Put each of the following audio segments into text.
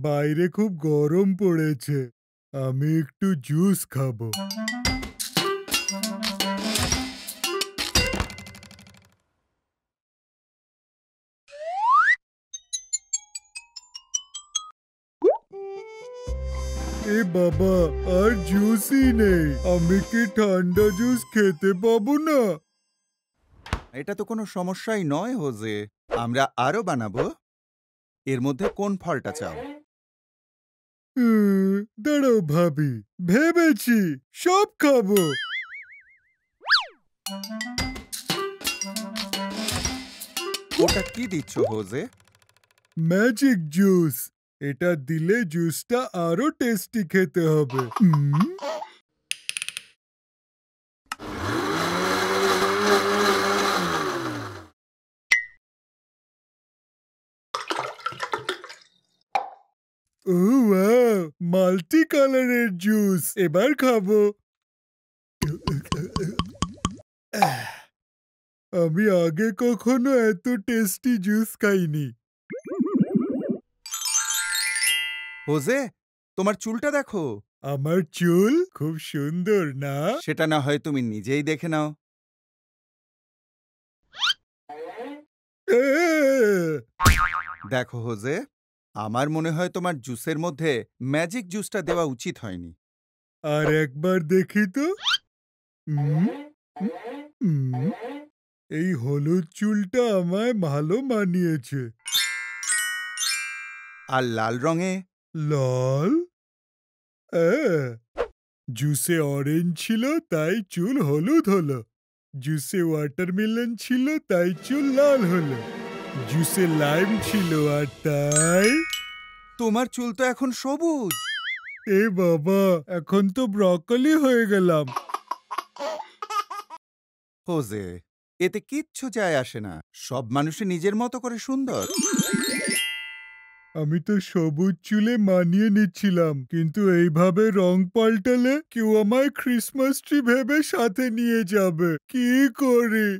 বাইরে খুব গরম পড়েছে। আমি একটু জুস খাবো। এ বাবা, আর জুসই নেই। আমি কি ঠান্ডা জুস খেতে পাবো না? এটা তো কোনো সমস্যাই নয় হোজে। আমরা আরো বানাবো। এর মধ্যে কোন ফলটা চাও? দাঁড়াও ভাবি, ভেবেছি সব খাবো। ওটা কি দিচ্ছ হোজে? Magic juice. এটা দিলে জুসটা আরো টেস্টি খেতে হবে। ও ওয়াও, মাল্টি কালারের জুস। এবার খাবো। আমি আগে কখনো এত টেস্টি জুস খাইনি। হোজে, তোমার চুলটা দেখো। আমার চুল খুব সুন্দর না? সেটা না হয় তুমি নিজেই দেখে নাও। দেখো হোজে, আমার মনে হয় তোমার জুসের মধ্যে ম্যাজিক জুসটা দেওয়া উচিত হয়নি। আর একবার দেখি তো। উম, উম, এই হলুদ চুলটা আমায় ভালো মানিয়েছে। আর লাল রঙে? লাল? জুসে অরেঞ্জ ছিল তাই চুল হলুদ হলো। জুসে ওয়াটারমেলন ছিল তাই চুল লাল হলো। জুসে লাইম ছিল আর তাই। তোমার চুল তো এখন সবুজ। এ বাবা, এখন তো ব্রকলি হয়ে গেলাম। হোজে, এতে কিচ্ছু যায় আসে না। সব মানুষই নিজের মতো করে সুন্দর। আমি তো সবুজ চুলে মানিয়ে নিচ্ছিলাম, কিন্তু এইভাবে রং পাল্টালে কেউ আমায় ক্রিসমাস ট্রি ভেবে সাথে নিয়ে যাবে। কি করি?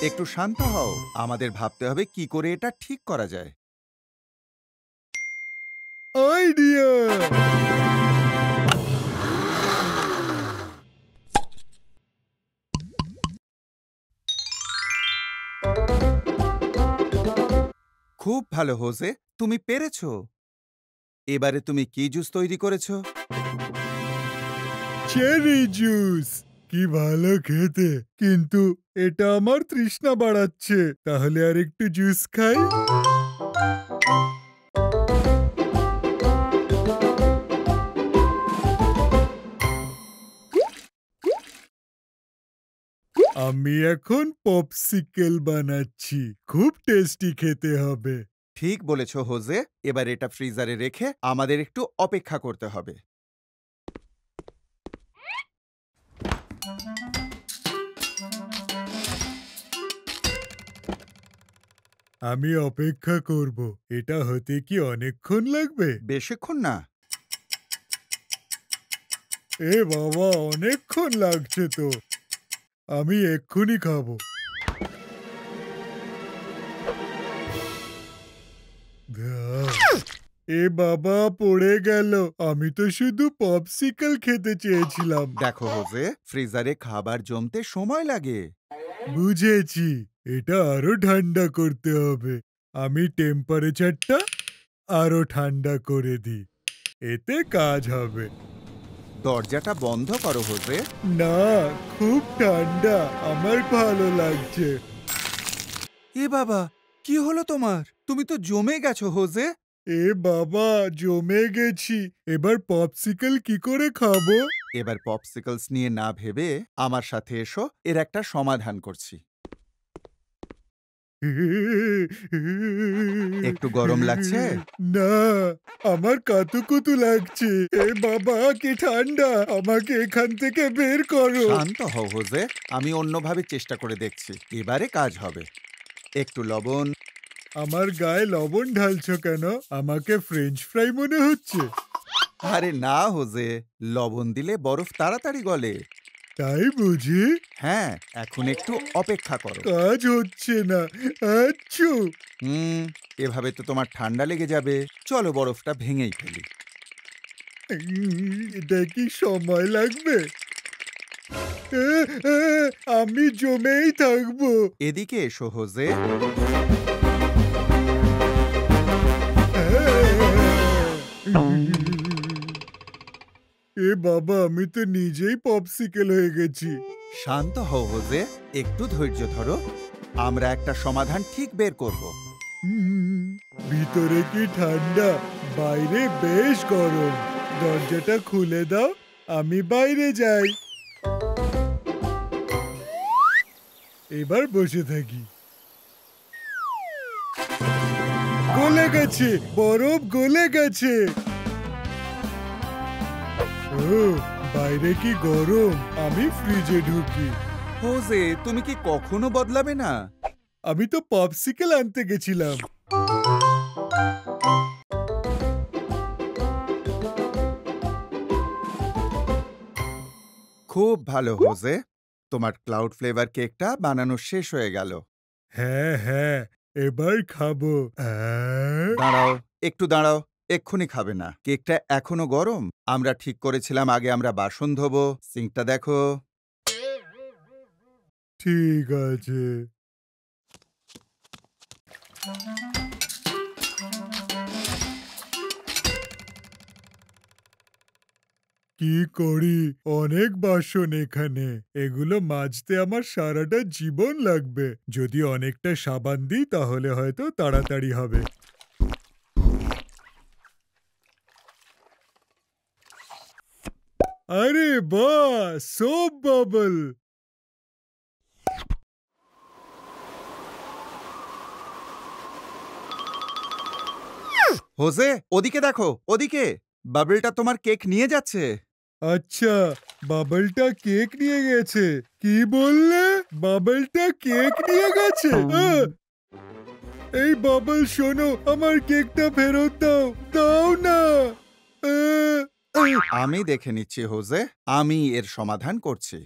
একটু শান্ত হও। আমাদের ভাবতে হবে কি করে এটা ঠিক করা যায়। আইডিয়া! খুব ভালো হোজে, তুমি পেরেছো। এবারে তুমি কি জুস তৈরি করেছো? Cherry juice. কি ভালো খেতে, কিন্তু এটা আমার তৃষ্ণা বাড়াচ্ছে। তাহলে আর একটু জুস খাই। আমি এখন পপসিকেল বানাচ্ছি। খুব টেস্টি খেতে হবে। ঠিক বলেছ হোজে। এবার এটা ফ্রিজারে রেখে আমাদের একটু অপেক্ষা করতে হবে। আমি অপেক্ষা করব। এটা হতে কি অনেকক্ষণ লাগবে? বেশিক্ষণ না। এ বাবা, অনেকক্ষণ লাগছে তো। আমি এক্ষুনি খাবো। এ বাবা, পড়ে গেল। আমি তো শুধু পপসিকল খেতে চেয়েছিলাম। দেখো হোজে, ফ্রিজারে খাবার জমতে সময় লাগে। বুঝেছি। এটা আরো ঠান্ডা করতে হবে। আমি টেম্পারেচারটা আরো ঠান্ডা করে দিই। এতে কাজ হবে। দরজাটা বন্ধ করো হোজে। না, খুব ঠান্ডা। আমার ভালো লাগছে। এ বাবা, কি হলো তোমার? তুমি তো জমে গেছো হোজে। এ বাবা, জমে গেছি। এবার পপসিকল কি করে খাবো? এবার পপসিকলস নিয়ে না ভেবে আমার সাথে এসো, এর একটা সমাধান করছি। একটু গরম লাগছে? না, আমার কাতুকুতু লাগছে। এ বাবা, কি ঠান্ডা! আমাকে এখান থেকে বের করো। শান্ত হও হোজে, আমি অন্যভাবে চেষ্টা করে দেখছি। এবারে কাজ হবে। একটু লবণ। আমার গায়ে লবণ ঢালছো কেন? আমাকে ফ্রেঞ্চ ফ্রাই মনে হচ্ছে। আরে না হোজে, লবণ দিলে বরফ তাড়াতাড়ি গলে। তাই বুঝি? হ্যাঁ, এখন একটু অপেক্ষা করো। কাজ হচ্ছে না। আচ্ছু! এভাবে তো তোমার ঠান্ডা লেগে যাবে। চলো বরফটা ভেঙেই ফেলি। এটা কি সময় লাগবে? এ, এ, আমি জমেই থাকবো। এদিকে এসো হোজে। এ বাবা, আমি তো নিজেই পপসিকেল হয়ে গেছি। শান্ত হও হোজে, একটু ধৈর্য ধরো। আমরা একটা সমাধান ঠিক বের করব। ভিতরে কি ঠান্ডা, বাইরে বেশ গরম। দরজাটা খুলে দাও, আমি বাইরে যাই। এবার বসে থাকি। গলে গেছে, বরফ গলে গেছে। ও, বাইরে কি গরম, আমি ফ্রিজে ঢুকি। হোজে, তুমি কি কখনো বদলাবে না? আমি তো পপসিকেল আনতে গেছিলাম। খুব ভালো হোজে, তোমার ক্লাউড ফ্লেভার কেকটা বানানো শেষ হয়ে গেল। হ্যাঁ হ্যাঁ, এবার খাবো। দাঁড়াও, একটু দাঁড়াও, এক্ষুনি খাবে না। কেকটা এখনো গরম। আমরা ঠিক করেছিলাম আগে আমরা বাসন ধোবো। সিঙ্কটা দেখো। ঠিক আছে। কি করি, অনেক বাসন এখানে। এগুলো মাজতে আমার সারাটা জীবন লাগবে। যদি অনেকটা সাবান দিই তাহলে হয়তো তাড়াতাড়ি হবে। আরে বাহ, সোপ বাবল। হোজে, ওদিকে দেখো, ওদিকে। বাবলটা তোমার কেক নিয়ে যাচ্ছে। আচ্ছা, বাবলটা কেক নিয়ে গেছে? কি বললে? বাবলটা কেক নিয়ে গেছে? এই বাবল, শোনো, আমার কেকটা ফেরত দাও। দাও না। আমি দেখে নিচ্ছি হোজে, আমি এর সমাধান করছি।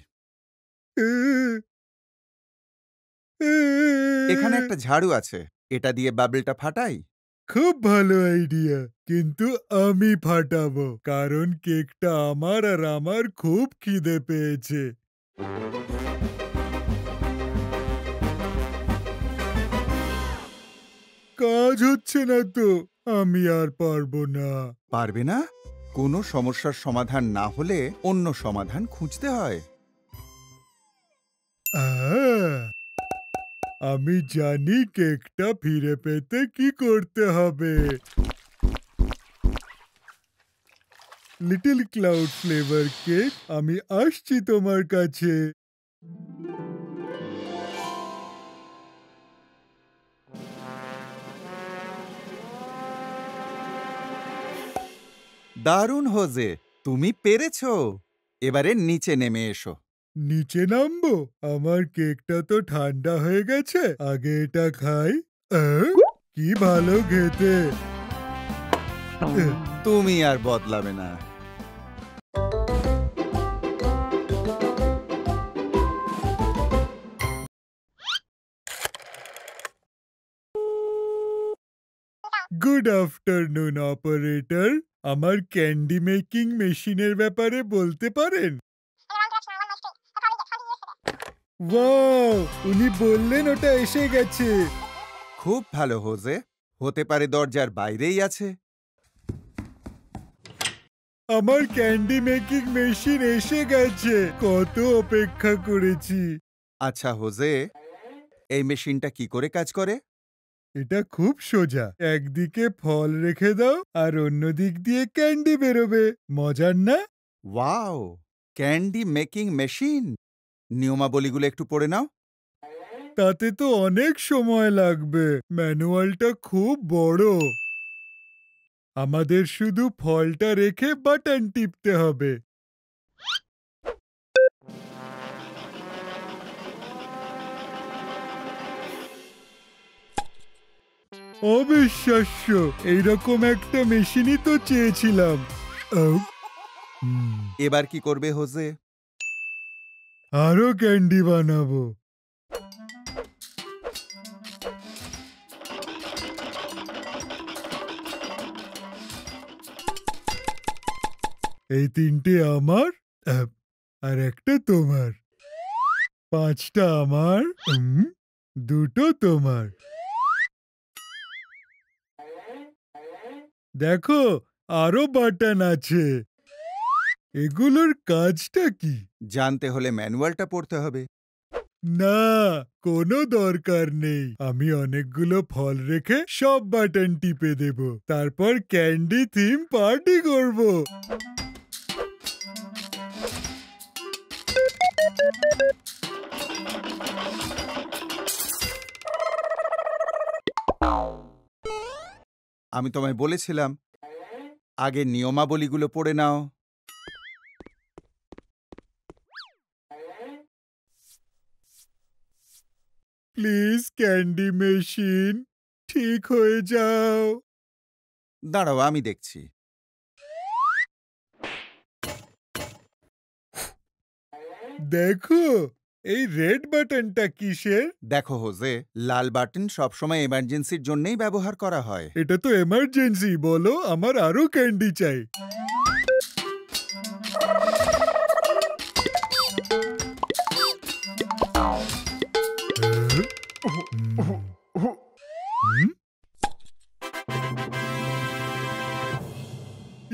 এখানে একটা ঝাড়ু আছে, এটা দিয়ে বাবলটা ফাটাই। খুব ভালো আইডিয়া, কিন্তু আমি ফাটাবো, কারণ কেকটা আমার আর আমার খুব খিদে পেয়েছে। কাজ হচ্ছে না তো, আমি আর পারবো না। পারবে না? কোনো সমস্যার সমাধান না হলে অন্য সমাধান খুঁজতে হয়। আমি জানি কেকটা ফিরে পেতে কি করতে হবে। লিটল ক্লাউড ফ্লেভার কেক, আমি আসছি তোমার কাছে। দারুণ হোজে, তুমি পেরেছো। এবারে নিচে নেমে এসো। নিচে নামবো? আমার কেকটা তো ঠান্ডা হয়ে গেছে, আগে এটা খাই। কি ভালো খেতে। তুমি আর বদলাবে না। গুড আফটারনুন অপারেটর, আমার ক্যান্ডি মেকিং মেশিনের ব্যাপারে বলতে পারেন? ওয়াও, উনি বললেন ওটা এসে গেছে। খুব ভালো হোজে, হতে পারে দরজার বাইরেই আছে। আমার ক্যান্ডি মেকিং মেশিন এসে গেছে, কত অপেক্ষা করেছি। আচ্ছা হোজে, এই মেশিনটা কি করে কাজ করে? এটা খুব সোজা, একদিকে ফল রেখে দাও আর অন্য দিক দিয়ে ক্যান্ডি বেরোবে। মজার না? Wow, candy making machine. নিয়মাবলীগুলো একটু পড়ে নাও। তাতে তো অনেক সময় লাগবে, ম্যানুয়ালটা খুব বড়। আমাদের শুধু ফলটা রেখে বাটন টিপতে হবে। অবিশ্বাস্য, এইরকম একটা মেশিনই তো চেয়েছিলাম। এবার কি করবে হোজে? আরো ক্যান্ডি বানাবো। এই 3টে আমার, আর একটা তোমার। 5টা আমার, 2টো তোমার। দেখো আরো বাটন আছে। এগুলোর কাজটা কি? জানতে হলে ম্যানুয়ালটা পড়তে হবে। না, কোনো দরকার নেই। আমি অনেকগুলো ফল রেখে সব বাটন টিপে দেব, তারপর ক্যান্ডি থিম পার্টি করব। আমি তোমায় বলেছিলাম আগে নিয়মাবলীগুলো পড়ে নাও। প্লিজ ক্যান্ডি মেশিন, ঠিক হয়ে যাও। দাঁড়াও, আমি দেখছি। দেখো এই রেড বাটনটা কিসের? দেখো হোজে, লাল বাটন সবসময় এমার্জেন্সির জন্যই ব্যবহার করা হয়। এটা তো এমার্জেন্সি। বলো, আমার আরো ক্যান্ডি চাই।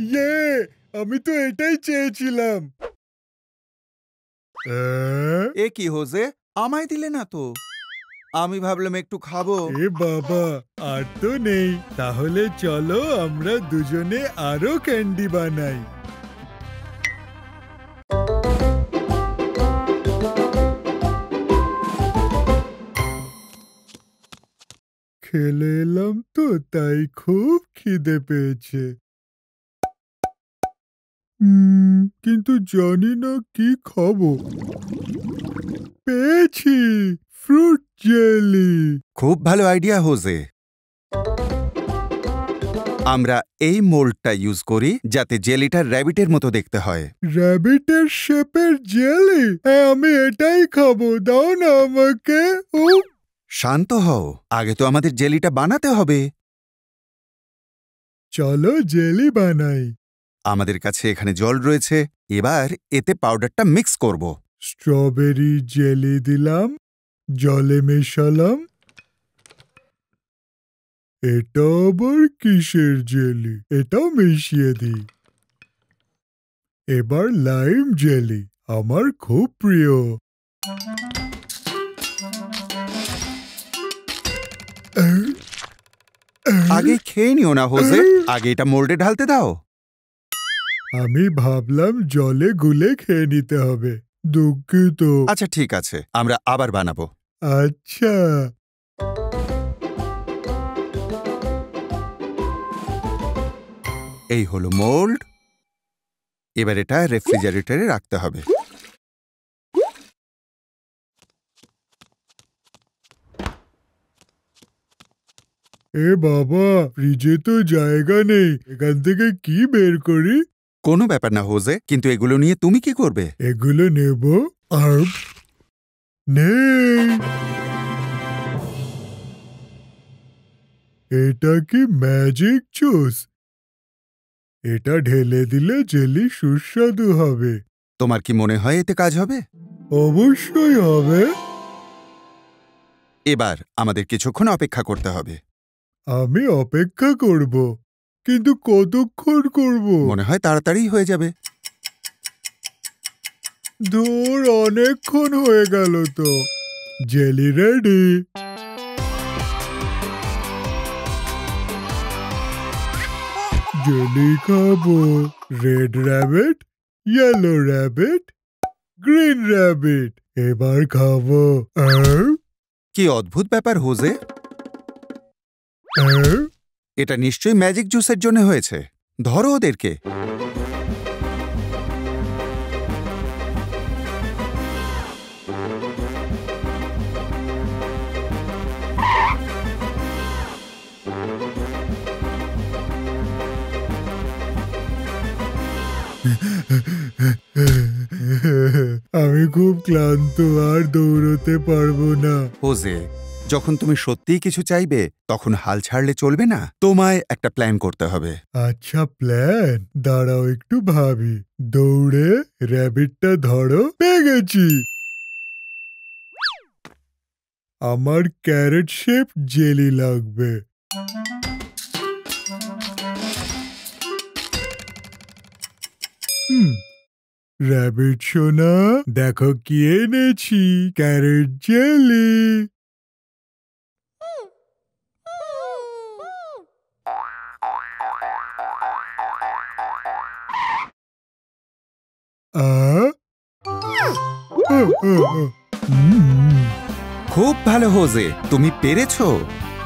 ইয়ে, আমি তো এটাই চেয়েছিলাম। এ কি হোজে, আমায় দিলে না তো? আমি ভাবলাম একটু খাবো। এ বাবা, আর তো নেই। তাহলে চলো আমরা দুজনে আরো ক্যান্ডি বানাই। খেলে এলাম তো, তাই খুব খিদে পেয়েছে। কিন্তু জানি না কি খাবো। পেয়েছি, ফ্রুট জেলি। খুব ভালো আইডিয়া হোজে। আমরা এই মোল্ডটা ইউজ করি যাতে জেলিটা র্যাবিটের মতো দেখতে হয়। র্যাবিটের শেপের জেলি? হ্যাঁ, আমি এটাই খাবো। দাও না আমাকে। শান্ত হও, আগে তো আমাদের জেলিটা বানাতে হবে। চলো জেলি বানাই। আমাদের কাছে এখানে জল রয়েছে, এবার এতে পাউডারটা মিক্স করব। স্ট্রবেরি জেলি দিলাম, জলে মেশালাম। এটা আবার কিসের জেলি? এটাও মিশিয়ে দিই। এবার লাইম জেলি, আমার খুব প্রিয়। আগে খেয়ে নিও না হোজে, আগে এটা মোল্ডে ঢালতে দাও। আমি ভাবলাম জলে গুলে খেয়ে নিতে হবে। দুঃখিত। আচ্ছা ঠিক আছে, আমরা আবার বানাবো। আচ্ছা। এই হলো মোল্ড। এবার এটা রেফ্রিজারেটরে রাখতে হবে। এ বাবা, ফ্রিজে তো জায়গা নেই। এখান থেকে কি বের করি? কোনো ব্যাপার না হোজে, কিন্তু এগুলো নিয়ে তুমি কি করবে? এগুলো নেব আর নেই। এটা কি ম্যাজিক জুস? এটা ঢেলে দিলে জেলি সুস্বাদু হবে। তোমার কি মনে হয় এতে কাজ হবে? অবশ্যই হবে। এবার আমাদের কিছুক্ষণ অপেক্ষা করতে হবে। আমি অপেক্ষা করব, কিন্তু কতক্ষণ করব? মনে হয় তাড়াতাড়ি হয়ে যাবে। দূর, অনেকক্ষণ হয়ে গেল তো। Jelly ready. জেলি খাবো। Red rabbit, yellow rabbit, green rabbit. এবার খাবো। কি অদ্ভুত ব্যাপার হোজে, এটা নিশ্চয়ই ম্যাজিক জুসের জন্য হয়েছে। ধরো ওদেরকে। আমি খুব ক্লান্ত, আর দৌড়তে পারবো না। হোজে, যখন তুমি সত্যিই কিছু চাইবে তখন হাল ছাড়লে চলবে না। তোমায় একটা প্ল্যান করতে হবে। আচ্ছা, প্ল্যান? দাঁড়াও একটু ভাবি। দৌড়ে র্যাবিটটা ধরো, পেয়ে গেছি। আমার ক্যারেট শেপ জেলি লাগবে। র্যাবিট সোনা, দেখো কি এনেছি, ক্যারেট জেলি। খুব ভালো হোজে, তুমি পেরেছো।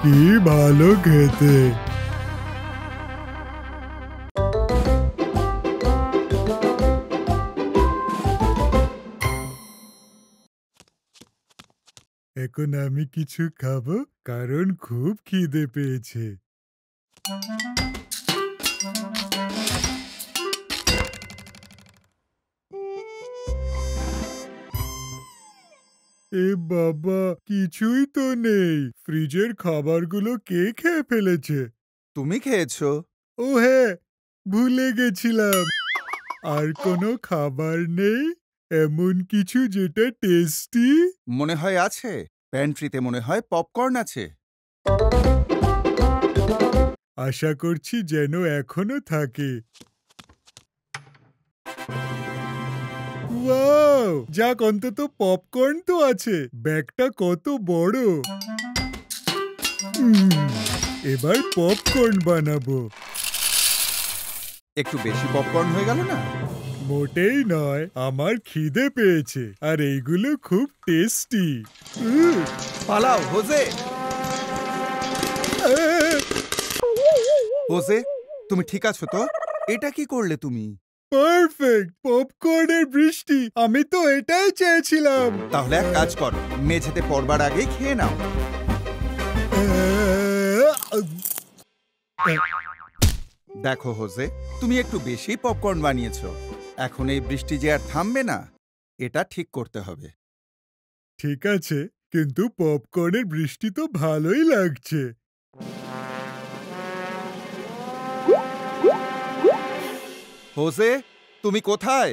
কি ভালো খেতে। এখন আমি কিছু খাবো, কারণ খুব খিদে পেয়েছে। এ বাবা, কিছুই তো নেই। ফ্রিজের খাবারগুলো কে খেয়ে ফেলেছে? তুমি খেয়েছো। ও হ্যাঁ, ভুলে গেছিলাম। আর কোনো খাবার নেই? এমন কিছু যেটা টেস্টি? মনে হয় আছে, প্যান্ট্রিতে মনে হয় পপকর্ন আছে। আশা করছি যেন এখনো থাকে। ওয়াও! যাক, অন্তত পপকর্ন তো আছে। ব্যাগটা কত বড়। এবার পপকর্ন বানাবো। একটু বেশি পপকর্ন হয়ে গেল না? মোটেই নয়, আমার খিদে পেয়েছে, আর এইগুলো খুব টেস্টি। পালাও হোজে। হোজে, তুমি ঠিক আছো তো? এটা কি করলে তুমি? পারফেক্ট, পপকর্নের বৃষ্টি। আমি তো এটাই চেয়েছিলাম। তাহলে এক কাজ করো, মেঝেতে পড়বার আগেই খেয়ে নাও। দেখো হোজে, তুমি একটু বেশি পপকর্ন বানিয়েছো। এখন এই বৃষ্টি যে আর থামবে না, এটা ঠিক করতে হবে। ঠিক আছে, কিন্তু পপকর্নের বৃষ্টি তো ভালোই লাগছে। হোজে, তুমি কোথায়?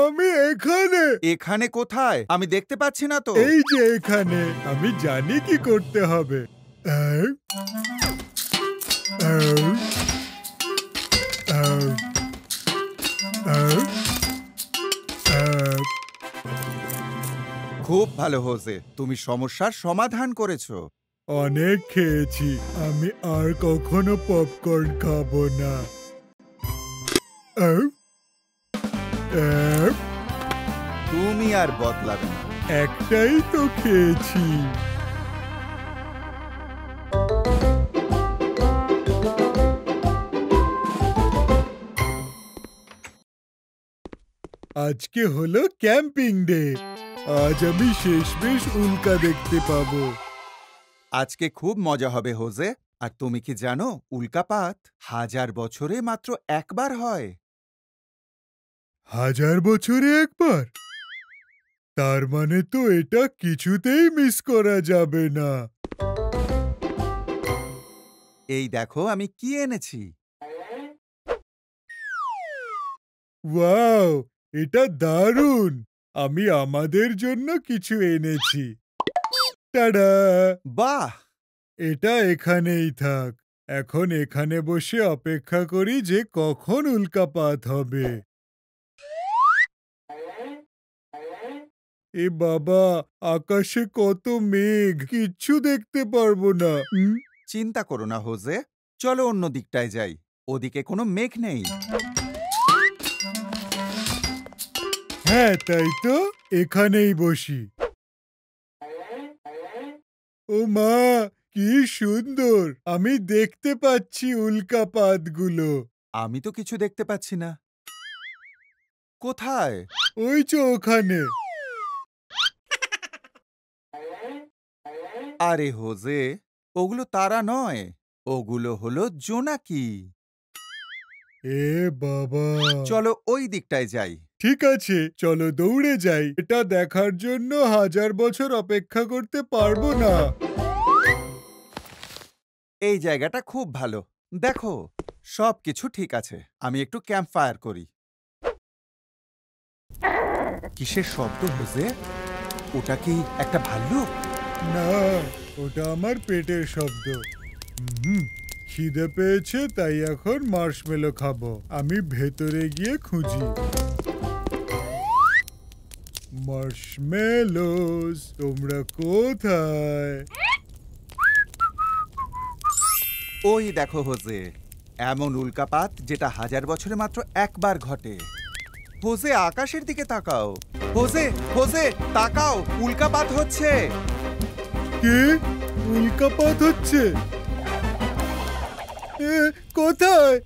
আমি এখানে। এখানে কোথায়? আমি দেখতে পাচ্ছি না তো। এই যে এখানে। আমি জানি কি করতে হবে। আহ, আহ, আহ, আহ, আহ। খুব ভালো হোজে, তুমি সমস্যার সমাধান করেছো। অনেক খেয়েছি, আমি আর কখনো পপকর্ন খাবো না। আহ, আহ, তুমি আর বদলাবে না। একটাই তো খেয়েছি। আজকে হলো ক্যাম্পিং ডে। আজ আমি শেষমেশ উল্কা দেখতে পাবো। আজকে খুব মজা হবে হোজে। আর তুমি কি জানো, উল্কাপাত 1000 বছরে মাত্র একবার হয়। 1000 বছরে একবার? তার মানে তো এটা কিছুতেই মিস করা যাবে না। এই দেখো আমি কি এনেছি। ওয়াও, এটা দারুণ। আমি আমাদের জন্য কিছু এনেছি। টাডা! বাহ! এটা এখানেই থাক। এখন এখানে বসে অপেক্ষা করি যে কখন উল্কাপাত হবে। এ বাবা, আকাশে কত মেঘ, কিচ্ছু দেখতে পারবো না। চিন্তা করো না হোজে, চলো অন্য দিকটায় যাই। ওদিকে কোনো মেঘ নেই। হ্যাঁ, তাই তো, এখানেই বসি। ও মা, কি সুন্দর! আমি দেখতে পাচ্ছি উল্কাপাতগুলো। আমি তো কিছু দেখতে পাচ্ছি না। কোথায়? ওই যে ওখানে। আরে হোজে, ওগুলো তারা নয়, ওগুলো হলো জোনাকি। এ বাবা! চলো ওই দিকটায় যাই। ঠিক আছে, চলো দৌড়ে যাই। এটা দেখার জন্য 1000 বছর অপেক্ষা করতে পারবো না। এই জায়গাটা খুব ভালো। দেখো, সবকিছু ঠিক আছে। আমি একটু ক্যাম্প ফায়ার করি। কিসের শব্দ হোজে? ওটা কি একটা ভাল্লুক? না, ওটা আমার পেটের শব্দ। খিদে পেয়েছে, তাই এখন মার্শমেলো খাবো। আমি ভেতরে গিয়ে খুঁজি। মার্শমেলোস, তোমরা কোথায়? ওই দেখো হোজে, এমন উল্কাপাত যেটা 1000 বছরে মাত্র একবার ঘটে। হোজে, আকাশের দিকে তাকাও। হোজে, হোজে, তাকাও, উল্কাপাত হচ্ছে। কি? উল্কাপাত হচ্ছে? কোথায়?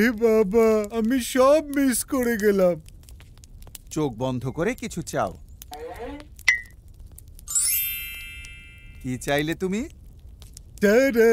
এ বাবা, আমি সব মিস করে গেলাম। চোখ বন্ধ করে কিছু চাও। কি চাইলে তুমি? টাডা!